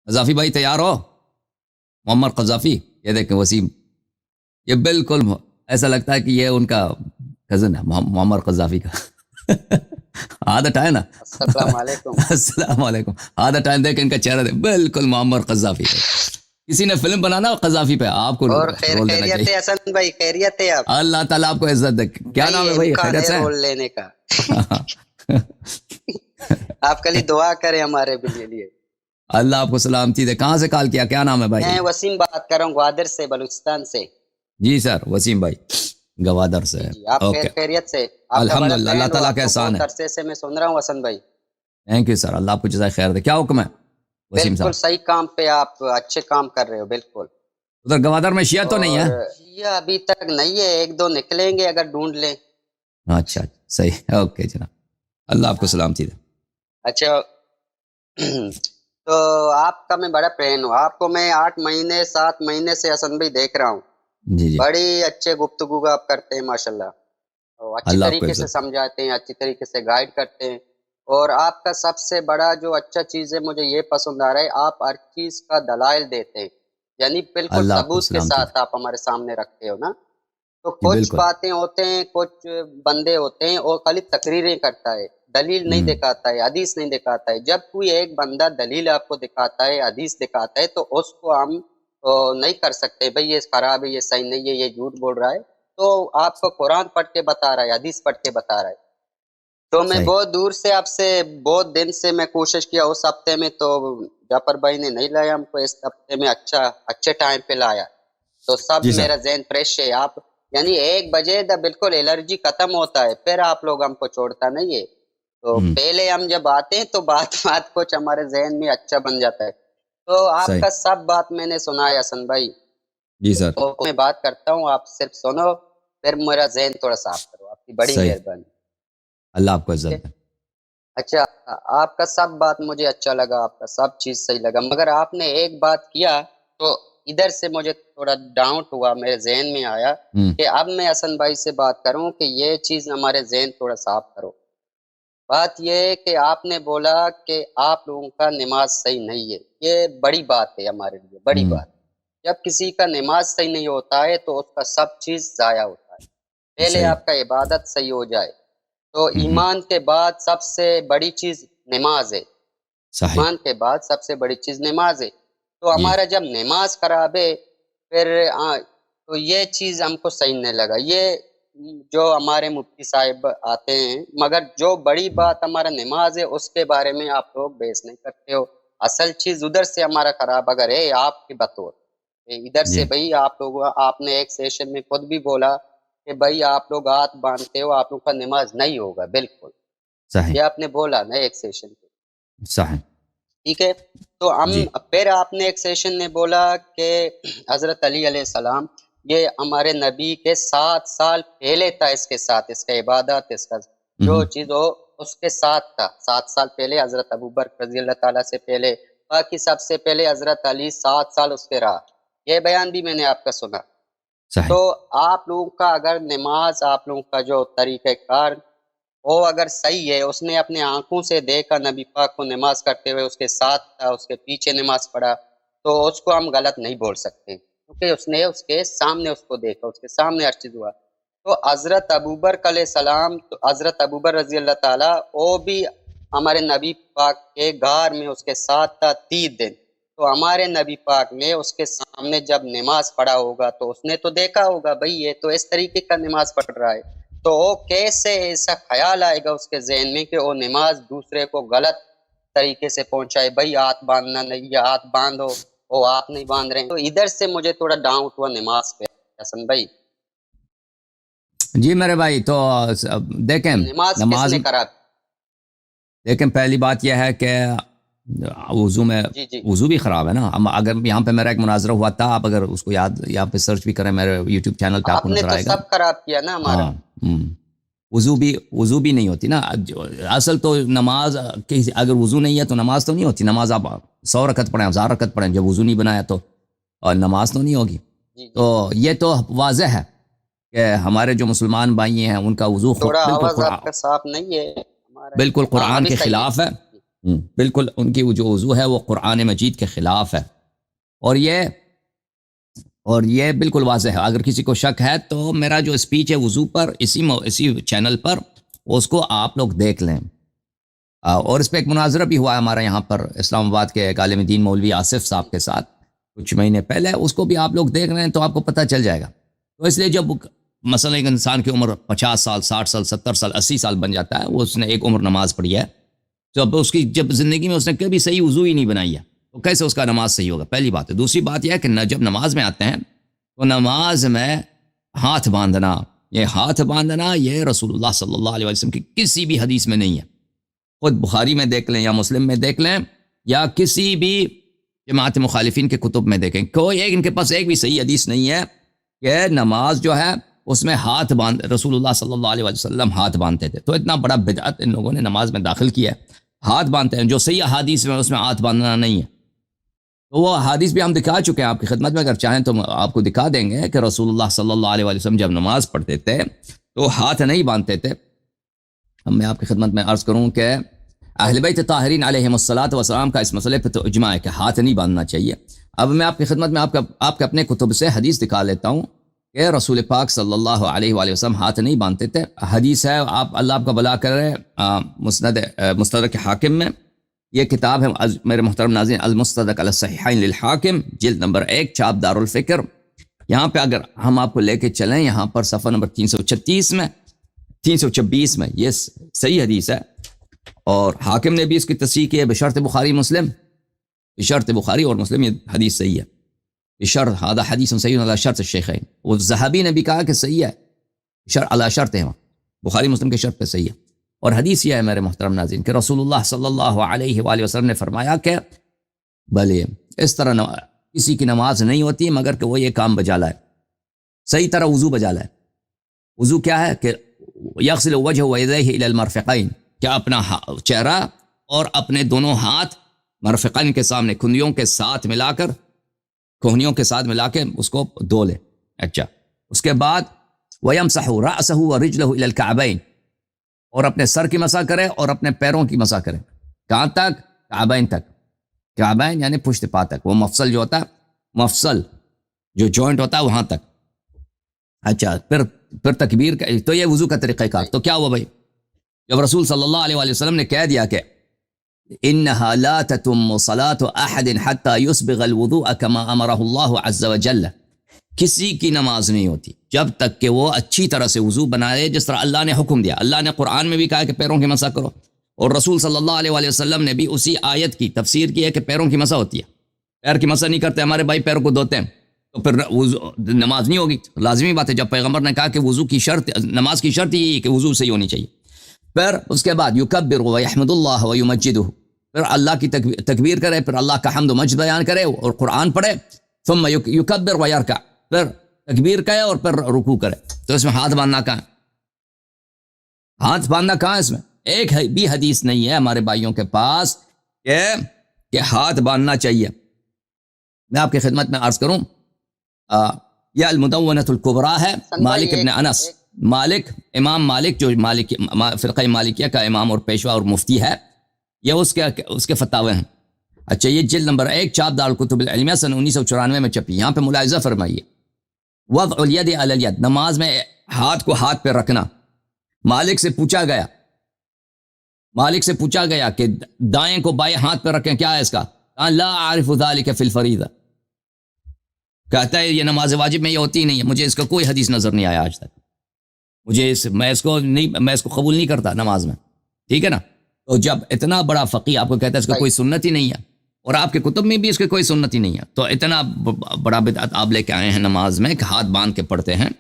Gaddafi بھائی تیار ہو؟ معمر قذافی، یہ دیکھیں وسیم، یہ بالکل ایسا لگتا ہے کہ یہ ان کا کزن ہے معمر قذافی کا عادت ہے نا السلام علیکم۔ السلام علیکم۔ عادت ہے، دیکھ ان کا چہرہ دے، بالکل معمر قذافی کا۔ کسی نے فلم بنانا قذافی پہ، آپ کو اور رول دینا خیریت ہے چاہیے۔ حسن بھائی؟ خیریت ہے آپ؟ اللہ تعالیٰ آپ کو عزت دے۔ کیا نام ہے بھائی؟ امکان خیریت ہے سے؟ رول لینے کا۔ آپ کلی دعا کریں ہمارے لیے۔ اللہ آپ کو سلامتی دے۔ کہاں سے کال کیا؟ کیا نام ہے بھائی؟ میں وسیم بات کر رہا ہوں گوادر سے، بلوچستان سے۔ جی سر، وسیم بھائی گوادر سے۔ جی آپ اوکے، خیریت سے؟ آپ کا بڑا الحمدللہ، اللہ فرینڈ ہو، تعالیٰ آپ کا کو احسان بہت ہے۔ عرصے سے میں سن رہا ہوں حسن بھائی۔ تھینک یو سر، اللہ آپ کو جزائے خیر دے۔ کیا حکم ہے وسیم بالکل صاحب؟ صحیح کام پہ آپ اچھے کام کر رہے ہو، بالکل۔ ادھر گوادر میں شیعہ تو نہیں ہے؟ اور یہ ابھی تک نہیں ہے، ایک دو نکلیں گے اگر ڈھونڈ لیں۔ اچھا صحیح، اوکے جناب، اللہ آپ کو سلامتی دے۔ اچھا تو آپ کا میں بڑا فین ہوں، آپ کو میں 8 مہینے 7 مہینے سے حسن بھائی دیکھ رہا ہوں۔ جی جی، بڑی اچھے گفتگو آپ کرتے ہیں ماشاءاللہ، اور اچھی اللہ آپ کو طریقے سے عزت۔ سمجھاتے ہیں، اچھی طریقے سے گائیڈ کرتے ہیں۔ اور آپ کا سب سے بڑا جو اچھا چیز ہے، مجھے یہ پسند آ رہا ہے، آپ ہر چیز کا دلائل دیتے ہیں، یعنی بالکل اللہ آپ کو ثبوت کے سلامتی ساتھ دے۔ آپ ہمارے سامنے رکھتے ہو نا۔ تو جی کچھ بالکل۔ باتیں ہوتے ہیں، کچھ بندے ہوتے ہیں اور خالی تقریریں کرتا ہے، دلیل نہیں دکھاتا ہے، حدیث نہیں دکھاتا ہے۔ جب کوئی ایک بندہ دلیل آپ کو دکھاتا ہے، حدیث دکھاتا ہے، تو اس کو ہم نہیں کر سکتے بھئی یہ خراب ہے، یہ صحیح نہیں ہے، یہ جھوٹ بول رہا ہے۔ تو آپ کو قرآن پڑھ کے بتا رہا ہے، حدیث پڑھ کے بتا رہا ہے۔ تو میں صحیح، بہت دور سے آپ سے بہت دن سے میں کوشش کیا، اس ہفتے میں تو جعفر بھائی نے نہیں لایا ہم کو، اس ہفتے میں اچھے ٹائم پہ لایا، تو سب جی سر، میرا ذہن فریش ہے۔ آپ یعنی 1 بجے دا بالکل الرجی ختم ہوتا ہے، پھر آپ لوگ ہم کو چھوڑتا نہیں ہے۔ تو پہلے ہم جب آتے ہیں تو بات کچھ ہمارے ذہن میں اچھا بن جاتا ہے۔ تو آپ صحیح، کا سب بات میں نے سنا ہے حسن بھائی، جی سر، تو میں بات کرتا ہوں، آپ صرف سنو، پھر میرا ذہن تھوڑا صاف کرو، آپ کی بڑی صحیح، مہربانی۔ اللہ آپ کو ٹھیک ہے؟ عزت دے۔ اچھا، آپ کا سب بات مجھے اچھا لگا، آپ کا سب چیز صحیح لگا، مگر آپ نے ایک بات کیا تو ادھر سے مجھے تھوڑا ڈاؤٹ ہوا، میرے ذہن میں آیا کہ اب میں حسن بھائی سے بات کروں کہ یہ چیز ہمارے ذہن تھوڑا صاف کرو۔ بات یہ ہے کہ آپ نے بولا کہ آپ لوگوں کا نماز صحیح نہیں ہے، یہ بڑی بات ہے ہمارے لیے، بڑی بات۔ جب کسی کا نماز صحیح نہیں ہوتا ہے تو اس کا سب چیز ضائع ہوتا ہے۔ پہلے صحیح، آپ کا عبادت صحیح ہو جائے، تو ایمان کے بعد سب سے بڑی چیز نماز ہے، صحیح، ایمان کے بعد سب سے بڑی چیز نماز ہے۔ تو جی ہمارا جب نماز خراب ہے، پھر تو یہ چیز ہم کو صحیح نہیں لگا، یہ جو ہمارے مفتی صاحب آتے ہیں، مگر جو بڑی بات ہمارا نماز ہے اس کے بارے میں آپ لوگ بحث نہیں کرتے ہو۔ اصل چیز ادھر سے ہمارا خراب اگر ہے آپ کی بطور، ادھر جی سے بھئی آپ نے ایک سیشن میں خود بھی بولا کہ بھئی آپ لوگ ہاتھ باندھتے ہو، آپ لوگ کا نماز نہیں ہوگا، بالکل صحیح، یہ آپ نے بولا نا ایک سیشن پہ، صحیح، ٹھیک ہے؟ تو جی پھر آپ نے ایک سیشن میں بولا کہ حضرت علی علیہ السلام یہ ہمارے نبی کے 7 سال پہلے تھا، اس کے ساتھ اس کا عبادت، اس کا جو چیز ہو اس کے ساتھ تھا، 7 سال پہلے حضرت ابوبکر رضی اللہ تعالیٰ سے پہلے، باقی سب سے پہلے حضرت علی 7 سال اس کے رہا، یہ بیان بھی میں نے آپ کا سنا۔ صحیح، تو آپ لوگوں کا اگر نماز، آپ لوگوں کا جو طریقہ کار وہ اگر صحیح ہے، اس نے اپنے آنکھوں سے دیکھا نبی پاک کو نماز کرتے ہوئے، اس کے ساتھ تھا، اس کے پیچھے نماز پڑھا، تو اس کو ہم غلط نہیں بول سکتے، کیونکہ اس نے اس کے سامنے اس کو دیکھا، اس کے سامنے ہر چیز ہوا۔ تو حضرت ابوبکر علیہ السلام، تو حضرت ابوبکر رضی اللہ تعالیٰ، وہ بھی ہمارے نبی پاک کے غار میں اس کے ساتھ تھا 30 دن۔ تو ہمارے نبی پاک نے اس کے سامنے جب نماز پڑھا ہوگا تو اس نے تو دیکھا ہوگا بھئی یہ تو اس طریقے کا نماز پڑھ رہا ہے، تو وہ کیسے ایسا خیال آئے گا اس کے ذہن میں کہ وہ نماز دوسرے کو غلط طریقے سے پہنچائے، بھئی ہاتھ باندھنا نہیں، یا ہاتھ باندھو، وہ ہاتھ نہیں باندھ رہے ہیں۔ تو ادھر سے مجھے تھوڑا ڈاؤٹ ہوا نماز پہ حسن بھائی، جی میرے بھائی، تو دیکھیں نماز کس نماز، نے خراب؟ لیکن پہلی بات یہ ہے کہ وضو میں جی جی وضو بھی خراب ہے نا۔ اگر یہاں پہ میرا ایک مناظرہ ہوا تھا، آپ اگر اس کو یاد یہاں پہ سرچ بھی کریں، میرے یوٹیوب چینل پہ آپ کو آپ نے نظر تو آئے گا۔ سب خراب کیا نا ہمارا۔ ہاں، وضو بھی نہیں ہوتی نا۔ اصل تو نماز اگر وضو نہیں ہے تو نماز تو نہیں ہوتی۔ نماز آپ 100 رکعت پڑھیں، 1000 رکعت پڑھیں، جب وضو نہیں بنایا تو اور نماز تو نہیں ہوگی۔ جی جی، تو یہ تو واضح ہے کہ ہمارے جو مسلمان بھائی ہیں ان کا وضو تھوڑا بالکل آواز آپ کا صاف نہیں ہے، ہمارا بالکل ہاں قرآن ابھی کے صحیح خلاف ہے، ہے۔ بالکل ان کی جو وضو ہے وہ قرآن مجید کے خلاف ہے، اور یہ بالکل واضح ہے۔ اگر کسی کو شک ہے تو میرا جو اسپیچ ہے وضو پر اسی چینل پر، اس کو آپ لوگ دیکھ لیں۔ اور اس پہ ایک مناظرہ بھی ہوا ہے ہمارا یہاں پر اسلام آباد کے ایک عالم دین مولوی آصف صاحب کے ساتھ کچھ مہینے پہلے، اس کو بھی آپ لوگ دیکھ رہے ہیں تو آپ کو پتہ چل جائے گا۔ تو اس لیے جب مثلا ایک انسان کی عمر 50 سال 60 سال 70 سال 80 سال بن جاتا ہے، وہ اس نے ایک عمر نماز پڑھی ہے، جب زندگی میں اس نے کبھی صحیح وضو ہی نہیں بنائی ہے، تو کیسے اس کا نماز صحیح ہوگا؟ پہلی بات ہے۔ دوسری بات یہ ہے کہ جب نماز میں آتے ہیں تو نماز میں ہاتھ باندھنا، یہ رسول اللہ صلی اللہ علیہ وسلم کی کسی بھی حدیث میں نہیں ہے۔ خود بخاری میں دیکھ لیں یا مسلم میں دیکھ لیں یا کسی بھی جماعت مخالفین کے کتب میں دیکھیں، ان کے پاس ایک بھی صحیح حدیث نہیں ہے کہ نماز جو ہے اس میں رسول اللہ صلی اللہ علیہ وسلم ہاتھ باندھتے تھے۔ تو اتنا بڑا بدعت ان لوگوں نے نماز میں داخل کیا ہے، ہاتھ باندھتے ہیں۔ جو صحیح حدیث میں اس میں ہاتھ باندھنا نہیں ہے، تو وہ حدیث بھی ہم دکھا چکے ہیں آپ کی خدمت میں، اگر چاہیں تو آپ کو دکھا دیں گے کہ رسول اللہ صلی اللہ علیہ وسلم جب نماز پڑھتے تھے تو ہاتھ نہیں باندھتے تھے۔ میں آپ کی خدمت میں عرض کروں کہ اہل بیت طاہرین علیہم الصلاۃ والسلام کا اس مسئلے پہ تو اجماع ہے کہ ہاتھ نہیں باندھنا چاہیے۔ اب میں آپ کی خدمت میں آپ کے اپنے کتب سے حدیث دکھا لیتا ہوں کہ رسول پاک صلی اللہ علیہ وآلہ وسلم ہاتھ نہیں باندھتے تھے۔ حدیث ہے، اللہ آپ کا بھلا کرے، مستدرک حاکم میں یہ کتاب ہے میرے محترم ناظرین، المستدرک علی الصحیحین للحاکم، جلد نمبر 1، چھاپ دار الفکر۔ یہاں پہ اگر ہم آپ کو لے کے چلیں، یہاں پر صفحہ نمبر 326 میں یہ صحیح حدیث ہے، اور حاکم نے بھی اس کی تصحیح کی ہے بشرط بخاری اور مسلم، یہ حدیث صحیح ہے بشرط، هذا حدیث صحیح علی شرط الشیخین۔ وہ ذہبی نے بھی کہا کہ صحیح ہے، علی شرط ہے، بخاری مسلم کے شرط پہ صحیح ہے۔ اور حدیث یہ ہے میرے محترم ناظرین کہ رسول اللہ صلی اللہ علیہ وآلہ وسلم نے فرمایا کہ بھلے اس طرح کسی کی نماز نہیں ہوتی مگر کہ وہ یہ کام بجا لائے، صحیح طرح وضو بجا لائے۔ وضو کیا ہے کہ یغسل وجهه ویدیہ الی المرفقین، کیا اپنا چہرہ اور اپنے دونوں ہاتھ مرفقین کے سامنے کھنیوں کے ساتھ ملا کے اس کو دھو لے۔ اچھا، اس کے بعد ویمسح رأسه ورجله الی الکعبین، اور اپنے سر کی مسح کرے اور اپنے پیروں کی مسح کرے۔ کہاں تک؟ کعبین تک۔ کعبین یعنی پشت پا تک، وہ مفصل جو ہوتا ہے، مفصل جو جوائنٹ ہوتا ہے وہاں تک۔ اچھا، پھر تکبیر کا، تو یہ وضو کا طریقہ کار۔ تو کیا ہوا بھائی؟ جب رسول صلی اللہ علیہ وآلہ وسلم نے کہہ دیا کہ انہا لا تتم صلاة احد حتی یسبغ الوضوء کما امرہ اللہ عز وجل، کسی کی نماز نہیں ہوتی جب تک کہ وہ اچھی طرح سے وضو بنائے جس طرح اللہ نے حکم دیا۔ اللہ نے قرآن میں بھی کہا کہ پیروں کی مسح کرو، اور رسول صلی اللہ علیہ وآلہ وسلم نے بھی اسی آیت کی تفسیر کی ہے کہ پیروں کی مسح ہوتی ہے۔ پیر کی مسح نہیں کرتے ہمارے بھائی، پیروں کو دھوتے ہیں، تو پھر نماز نہیں ہوگی۔ لازمی بات ہے، جب پیغمبر نے کہا کہ وضو کی شرط، نماز کی شرط یہی ہے کہ وضو صحیح ہونی چاہیے۔ پھر اس کے بعد یکبر ویحمد اللہ ویمجدہ، پھر اللہ کی تکبیر کرے، پھر اللہ کا حمد و مجد بیان کرے اور قرآن پڑھے، ثم یکبر ویرکع، پھر تکبیر کرے اور پھر رکوع کرے۔ تو اس میں ہاتھ باندھنا کہاں ہے؟ ہاتھ باندھنا کہاں ہے؟ اس میں ایک بھی حدیث نہیں ہے ہمارے بھائیوں کے پاس کہ ہاتھ باندھنا چاہیے۔ میں آپ کی خدمت میں عرض کروں، یہ المدونۃ الکبریٰ ہے، مالک ابن انس، امام مالک جو فرقہ مالکیہ کا امام اور پیشوا اور مفتی ہے، یہ اس کے فتاوے ہیں۔ اچھا، یہ جلد نمبر 1، چھاپ دار الکتب العلمیہ، سن 1994 میں چھپی۔ یہاں پہ ملاحظہ فرمائیے، وضع الید علی الید، نماز میں ہاتھ کو ہاتھ پہ رکھنا۔ مالک سے پوچھا گیا کہ دائیں کو بائیں ہاتھ پہ رکھیں، کیا ہے اس کا؟ لا اعرف ذلک فی الفریضہ، کہتا ہے یہ نماز واجب میں یہ ہوتی نہیں ہے، مجھے اس کا کوئی حدیث نظر نہیں آیا آج تک، میں اس کو قبول نہیں کرتا نماز میں، ٹھیک ہے نا۔ تو جب اتنا بڑا فقیہ آپ کو کہتا ہے اس کا کوئی سنت ہی نہیں ہے، اور آپ کے کتب میں بھی اس کے کوئی سنت ہی نہیں ہے، تو اتنا بڑا بدعت آپ لے کے آئے ہیں نماز میں کہ ہاتھ باندھ کے پڑھتے ہیں،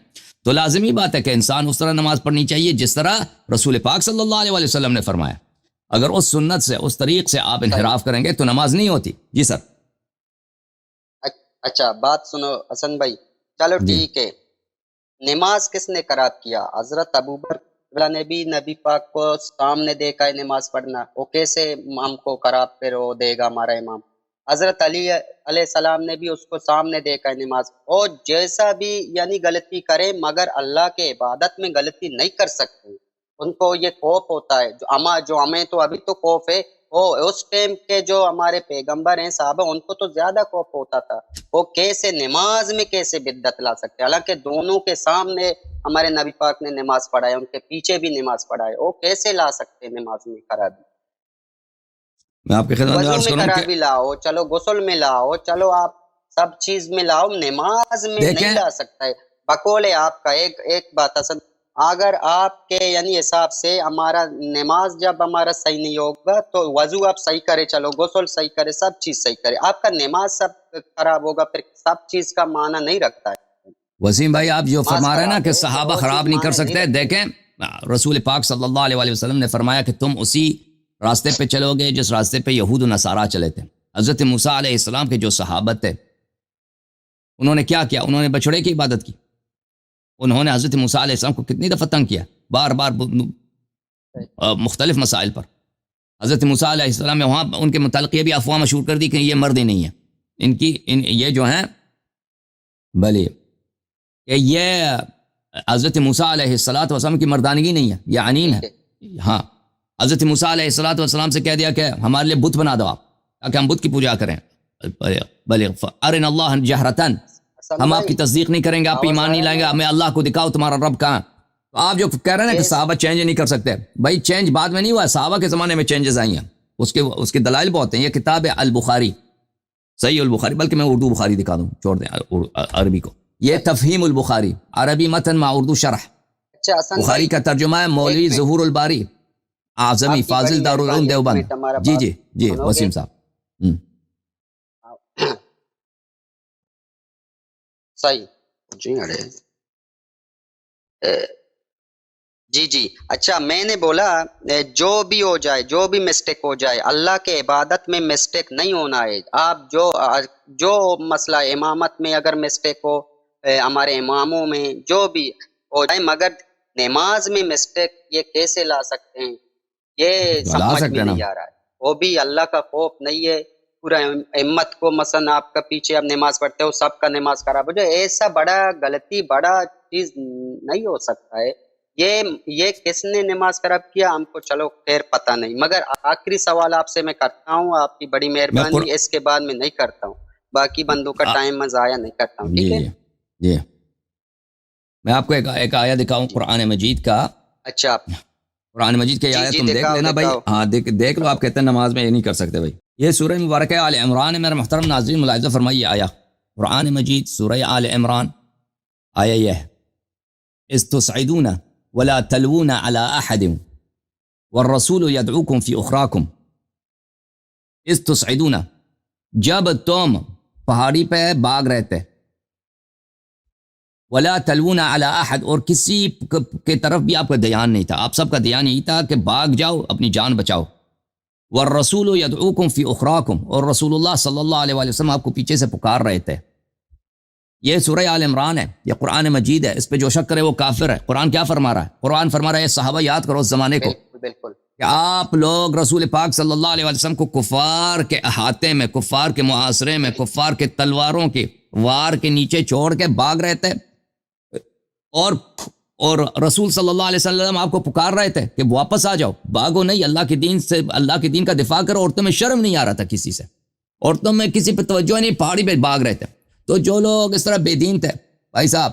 تو لازمی بات ہے کہ انسان اس طرح نماز پڑھنی چاہیے جس طرح رسول پاک صلی اللہ علیہ وسلم نے فرمایا۔ اگر اس سنت سے، اس طریق سے آپ انحراف کریں گے تو نماز نہیں ہوتی۔ جی سر۔ اچھا، بات سنو حسن بھائی، چلو ٹھیک ہے، نماز کس نے قرار کیا؟ حضرت ابوبکر نے بھی نبی پاک کو سامنے دیکھا ہے نماز پڑھنا، وہ کیسے ہم کو قرار پھر وہ دے گا ہمارا امام؟ حضرت علی علیہ السلام نے بھی اس کو سامنے دیکھا ہے نماز، اور جیسا بھی یعنی غلطی کرے مگر اللہ کے عبادت میں غلطی نہیں کر سکتے، ان کو یہ خوف ہوتا ہے۔ جو ہمیں تو ابھی تو خوف ہے، وہ اس ٹائم کے جو ہمارے پیغمبر ہیں صحابہ ان کو تو زیادہ خوف ہوتا تھا، وہ کیسے نماز میں کیسے بدعت لا سکتے، حالانکہ دونوں کے سامنے ہمارے نبی پاک نے نماز پڑھائے، ان کے پیچھے بھی نماز پڑھائے، وہ کیسے لا سکتے ہیں نماز میں خرابی؟ میں آپ کے خدمت میں وضو عرض میں کروں کہ خرابی لاؤ، چلو غسل میں لاؤ، چلو آپ سب چیز میں لاؤ، نماز میں دیکھیں نہیں لا سکتا ہے۔ بقول ہے آپ کا ایک بات اصل، اگر آپ کے یعنی حساب سے ہمارا نماز جب ہمارا صحیح نہیں ہوگا تو وضو آپ صحیح کرے، چلو غسل صحیح کرے، سب چیز صحیح کرے، آپ کا نماز سب خراب ہوگا، پھر سب چیز کا معنی نہیں رکھتا ہے۔ وسیم بھائی آپ جو نماز فرما رہے ہیں نا خراب کہ ہے پھر صحابہ وہ خراب چیز نہیں کر معنی نہیں سکتے، رکھتی۔ دیکھیں رسول پاک صلی اللہ علیہ وآلہ وسلم نے فرمایا کہ تم اسی راستے پہ چلو گے جس راستے پہ یہود و نصارہ چلے تھے۔ حضرت موسیٰ علیہ السلام کے جو صحابہ تھے انہوں نے کیا کیا؟ انہوں نے بچڑے کی عبادت کی، انہوں نے حضرت موسیٰ علیہ السلام کو کتنی دفعہ تنگ کیا، بار بار مختلف مسائل پر۔ حضرت موسیٰ علیہ السلام نے وہاں ان کے متعلق یہ بھی افواہ مشہور کر دی کہ یہ مرد ہی نہیں ہیں، یہ جو ہیں بھلے کہ یہ حضرت موسیٰ علیہ السلام کی مردانگی نہیں ہے، یہ عنین ہے۔ ہاں حضرت موسیٰ علیہ السلام سے کہہ دیا کہ ہمارے لیے بت بنا دو آپ، تاکہ ہم بت کی پوجا کریں۔ بلے ارنا اللہ جہرتن، ہم آپ کی تصدیق نہیں کریں گے، آپ ایمان نہیں لائیں گے، ہمیں اللہ کو دکھاؤ تمہارا رب کہاں۔ تو آپ جو کہہ رہے ہیں نا کہ صحابہ چینج نہیں کر سکتے، بھائی چینج بعد میں نہیں ہوا ہے، صحابہ کے زمانے میں چینجز آئی ہیں، اس کے دلائل بہت ہیں۔ یہ کتاب ہے البخاری، صحیح البخاری، بلکہ میں اردو بخاری دکھا دوں، چھوڑ دیں عربی کو، یہ تفہیم البخاری، عربی متن مع اردو شرح، اچھا حسن بخاری بھائی کا ترجمہ ہے مولوی ایک منٹ، ظہور الباری اعظمی آپ کی فاضل بڑی دارالعلوم مہربانی، ایک دیوبند۔ منٹ ہمارا جی بات جی جی سنو گے؟ وسیم صاحب۔ صحیح جی جی جی اچھا، میں نے بولا جو بھی ہو جائے، جو بھی مسٹیک ہو جائے، اللہ کے عبادت میں مسٹیک نہیں ہونا ہے۔ آپ جو مسئلہ امامت میں اگر مسٹیک ہو، ہمارے اماموں میں جو بھی ہو جائے، مگر نماز میں مسٹیک یہ کیسے لا سکتے ہیں؟ یہ لا سمجھ سکتے میں ہیں نا، نہیں آ رہا ہے۔ وہ بھی اللہ کا خوف نہیں ہے، پورا امت کو مثلا آپ کا پیچھے اب نماز پڑھتے ہو، سب کا نماز خراب ہو جائے، ایسا بڑا غلطی، بڑا چیز نہیں ہو سکتا ہے۔ یہ کس نے نماز خراب کیا ہم کو چلو خیر پتہ نہیں، مگر آخری سوال آپ سے میں کرتا ہوں، آپ کی بڑی میں مہربانی، اس کے بعد میں نہیں کرتا ہوں، باقی بندوں کا ٹائم میں ضائع نہیں کرتا ہوں، جی ٹھیک ہے؟ جی جی میں آپ کو ایک آیہ دکھاؤں قرآن مجید کا، اچھا قرآن مجید کے جی آیہ جی تم دیکھ دکھاؤ لینا بھائی، دکھاؤ ہاں دیکھ لو، آپ کہتے ہیں نماز میں یہ نہیں کر سکتے بھائی۔ یہ سورہ مبارکہ آل عمران ہے میرے محترم ناظرین، ملاحظہ فرمائیے آیہ قرآن مجید سورہ آل عمران، آیہ یہ ہے اذ تصعدون ولا تلوون على احد والرسول يدعوكم في اخراكم، اذ تصعدون، جب تم پہاڑی پہ بھاگ رہے تھے، ولا تلوون على احد، اور کسی کے طرف بھی آپ کا دھیان نہیں تھا، آپ سب کا دھیان یہی تھا کہ بھاگ جاؤ، اپنی جان بچاؤ۔ والرسول يدعوكم في اخراكم، اور رسول اللہ صلی اللہ علیہ وآلہ وسلم آپ کو پیچھے سے پکار رہے تھے۔ یہ سورہ آل عمران ہے، یہ قرآن مجید ہے، اس پہ جو شک کرے وہ کافر ہے۔ قرآن کیا فرما رہا ہے؟ قرآن فرما رہا ہے صحابہ یاد کرو اس زمانے کو، بالکل بالکل کہ آپ لوگ رسول پاک صلی اللہ علیہ وسلم کو کفار کے احاطے میں، کفار کے محاصرے میں، کفار کے تلواروں کے وار کے نیچے چھوڑ کے بھاگ رہے تھے، اور رسول صلی اللہ علیہ وسلم آپ کو پکار رہے تھے کہ واپس آ جاؤ، بھاگو نہیں، اللہ کے دین سے، اللہ کے دین کا دفاع کرو۔ عورتوں میں شرم نہیں آ رہا تھا کسی سے، عورتوں میں کسی پہ توجہ نہیں، پہاڑی پہ بھاگ رہے تھے۔ تو جو لوگ اس طرح بے دین تھے بھائی صاحب،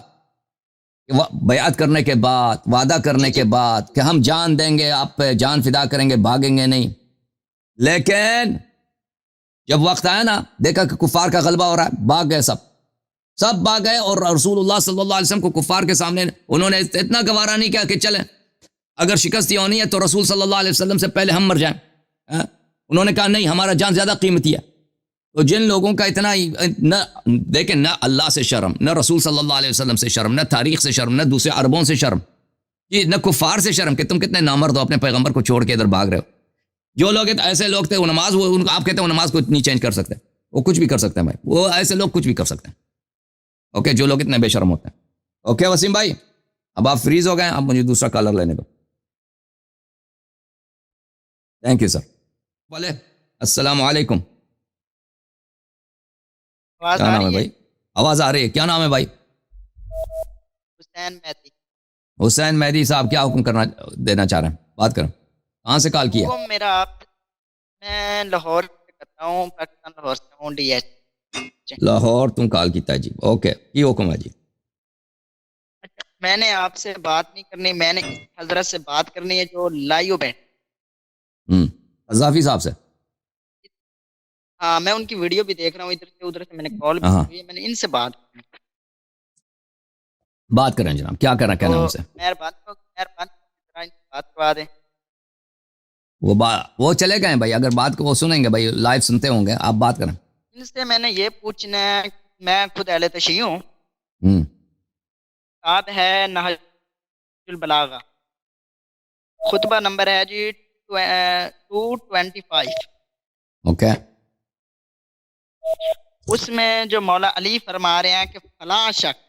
بیعت کرنے کے بعد، وعدہ کرنے کے بعد کہ ہم جان دیں گے، آپ پہ جان فدا کریں گے، بھاگیں گے نہیں، لیکن جب وقت آیا نا، دیکھا کہ کفار کا غلبہ ہو رہا ہے، بھاگ گئے، سب بھاگ گئے، اور رسول اللہ صلی اللہ علیہ وسلم کو کفار کے سامنے انہوں نے اتنا گوارا نہیں کیا کہ چلیں اگر شکست ہونی ہے تو رسول صلی اللہ علیہ وسلم سے پہلے ہم مر جائیں۔ انہوں نے کہا نہیں، ہمارا جان زیادہ قیمتی ہے۔ تو جن لوگوں کا اتنا نہ دیکھیں، نہ اللہ سے شرم، نہ رسول صلی اللہ علیہ وسلم سے شرم، نہ تاریخ سے شرم، نہ دوسرے عربوں سے شرم، جی نہ کفار سے شرم کہ تم کتنے نامرد ہو، اپنے پیغمبر کو چھوڑ کے ادھر بھاگ رہے ہو۔ جو لوگ ایسے لوگ تھے، وہ نماز، وہ آپ کہتے ہیں وہ نماز کو نہیں چینج کر سکتے، وہ کچھ بھی کر سکتے ہیں بھائی، وہ ایسے لوگ کچھ بھی کر سکتے ہیں، اوکے، جو لوگ اتنے بے شرم ہوتے ہیں۔ اوکے وسیم بھائی، اب آپ فریز ہو گئے، اب مجھے دوسرا کالر لینے دو۔ Thank you sir. بولے السلام علیکم، آواز کیا آ نام ہے رہی ہے؟ بھائی؟ آواز آ رہی ہے، کیا نام ہے بھائی؟ حسین مہدی۔ حسین مہدی صاحب، کیا حکم کرنا دینا چاہ رہے ہیں؟ بات کریں، کہاں سے کال کیا؟ حکم میرا آپ میں لاہور سے کرتا ہوں، پاکستان لاہور سے ہوں، ڈی ایچ۔ لاہور تم کال کیتا ہے جی، اوکے کی حکم ہے جی؟ اچھا، میں نے آپ سے بات نہیں کرنی، میں نے اس حضرت سے بات کرنی ہے جو لائیو بیٹھ۔ قذافی صاحب سے؟ ہاں، میں ان کی ویڈیو بھی دیکھ رہا ہوں، ادھر سے ادھر سے میں نے کال بھی ہاں کی ہے، میں نے ان سے بات کرنی ہے۔ بات کریں جناب، کیا کرنا تو کہنا ان سے؟ مہربانی ذرا ان سے بات کروا دیں۔ وہ چلے گئے بھائی، اگر بات کو وہ سنیں گے بھائی، لائیو سنتے ہوں گے، آپ بات کریں۔ ان سے میں نے یہ پوچھنا ہے، میں خود اہل تشیع ہوں، ہوں ساتھ ہے نہج البلاغہ، خطبہ نمبر ہے جی 225۔ اوکے، اس میں جو مولا علی فرما رہے ہیں کہ فلاں شخص،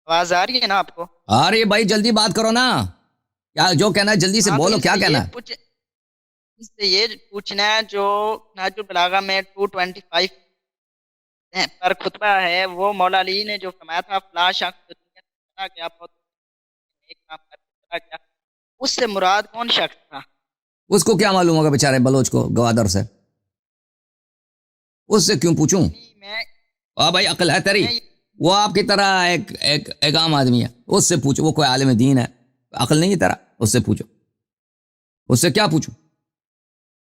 آواز آ رہی ہے نا آپ کو؟ ارے بھائی جلدی بات کرو نا، کیا جو کہنا ہے جلدی سے ہاں، تو بولو، ان کیا سے کہنا ہے؟ ان سے یہ پوچھنا ہے جو نہج البلاغہ میں 225 پر خطبہ ہے، وہ مولا علی نے جو فرمایا تھا فلاں شخص جو دنیا سے چلا گیا، بہت نیک کام کر کے چلا گیا، اس سے مراد کون شخص تھا؟ اس کو کیا معلوم ہوگا بیچارے بلوچ کو، گوادر سے؟ اس سے کیوں پوچھوں؟ یعنی بھائی عقل ہے تیری؟ میں وہ آپ کی طرح ایک عام آدمی ہے، اس سے پوچھو، وہ کوئی عالم دین ہے، عقل نہیں ہے تیرا، اس سے پوچھو، اس سے کیا پوچھوں؟